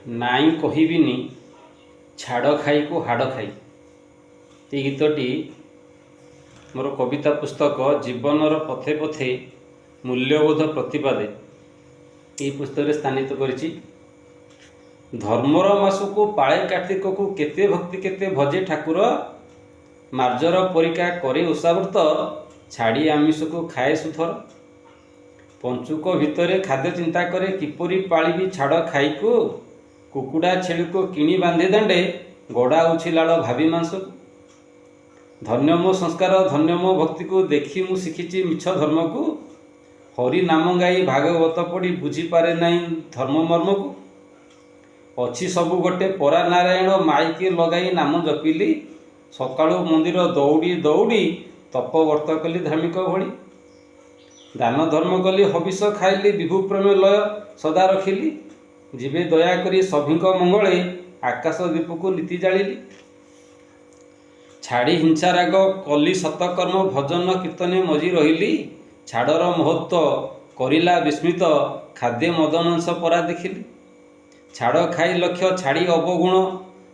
ନାଇଁ କହିବିନି ଛାଡ଼ ଖାଇକୁ ହାଡ଼ ଖାଇ। এই ଗୀତଟି ମୋର କବିତା ପୁସ୍ତକ ଜୀବନର ପଥେ ପଥେ ମୂଲ୍ୟବୋଧ ପ୍ରତିପାଦେ এই ପୁସ୍ତକରେ ସ୍ଥାନିତ କରିଛି। ଧର୍ମର ମାସକୁ ପାଳେ କାର୍ତ୍ତିକକୁ କେତେ ଭକ୍ତି କେତେ ଭଜେ ଠାକୁର, ମାର୍ଜର ପରିକା କରେ ଓଷାବ୍ରତ ଛାଡ଼ି ଆମିଷକୁ ଖାଏ ସୁଥର। ପଞ୍ଚୁକ ଭିତରେ ଖାଦ୍ୟ ଚିନ୍ତା କରେ କିପରି ପାଳିବି ଛାଡ଼ ଖାଇକୁ, କୁକୁଡ଼ା ଛେଳିକୁ କିଣି ବାନ୍ଧି ଦାଣ୍ଡେ ଗଡ଼ାଉଛି ଲାଳ ଭାବି ମାଂସକୁ। ଧନ୍ୟ ମୋ ସଂସ୍କାର ଧନ୍ୟ ମୋ ଭକ୍ତିକୁ ଦେଖି ମୁଁ ଶିଖିଛି ମିଛ ଧର୍ମକୁ, ହରି ନାମ ଗାଇ ଭାଗବତ ପଢ଼ି ବୁଝିପାରେ ନାହିଁ ଧର୍ମ ମର୍ମକୁ। ଅଛି ସବୁ ଗୋଟେ ପରା ନାରାୟଣ ମାଇକି ଲଗାଇ ନାମ ଜପିଲି, ସକାଳୁ ମନ୍ଦିର ଦୌଡ଼ି ଦୌଡ଼ି ତପବର୍ତ୍ତ କଲି ଧାର୍ମିକ ଭଳି। ଦାନ ଧର୍ମ କଲି ହବିଷ ଖାଇଲି ବିଭୁ ପ୍ରେମ ଲୟ ସଦା ରଖିଲି, ଯିବେ ଦୟାକରି ସଭିଙ୍କ ମଙ୍ଗଳେ ଆକାଶ ଦୀପକୁ ନୀତି ଜାଳିଲି। ଛାଡ଼ି ହିଂସା ରାଗ କଲି ସତକର୍ମ ଭଜନ କୀର୍ତ୍ତନେ ମଜି ରହିଲି, ଛାଡ଼ର ମହତ୍ତ୍ୱ କରିଲା ବିସ୍ମିତ ଖାଦ୍ୟ ମଦମାଂସ ପରା ଦେଖିଲି। ଛାଡ଼ ଖାଇ ଲକ୍ଷ୍ୟ ଛାଡ଼ି ଅବଗୁଣ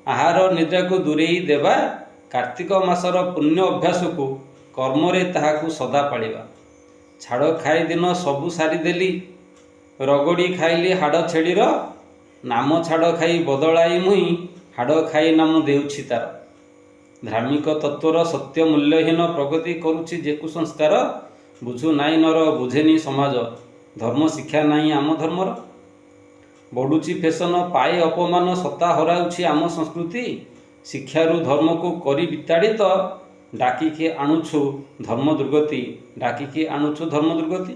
ଆହାର ନିଦ୍ରାକୁ ଦୂରେଇ ଦେବା, କାର୍ତ୍ତିକ ମାସର ପୁଣ୍ୟ ଅଭ୍ୟାସକୁ କର୍ମରେ ତାହାକୁ ସଦା ପାଳିବା। ଛାଡ଼ ଖାଇ ଦିନ ସବୁ ସାରିଦେଲି ରଗଡ଼ି ଖାଇଲି ହାଡ଼ ଛେଳିର, ନାମ ଛାଡ଼ ଖାଇ ବଦଳାଇ ମୁହିଁ ହାଡ଼ ଖାଇ ନାମ ଦେଉଛି ତାର। ଧାର୍ମିକ ତତ୍ତ୍ୱର ସତ୍ୟ ମୂଲ୍ୟହୀନ ପ୍ରଗତି କରୁଛି ଯେ କୁସଂସ୍କାର, ବୁଝୁ ନାହିଁ ନର ବୁଝେନି ସମାଜ ଧର୍ମ ଶିକ୍ଷା ନାହିଁ ଆମ ଧର୍ମର। ବଢ଼ୁଛି ଫେସନ ପାଏ ଅପମାନ ସତ୍ତା ହରାଉଛି ଆମ ସଂସ୍କୃତି, ଶିକ୍ଷାରୁ ଧର୍ମକୁ କରି ବିତାଡ଼ିତ ଡାକିକି ଆଣୁଛୁ ଧର୍ମ ଦୁର୍ଗତି, ଡାକିକି ଆଣୁଛୁ ଧର୍ମ ଦୁର୍ଗତି।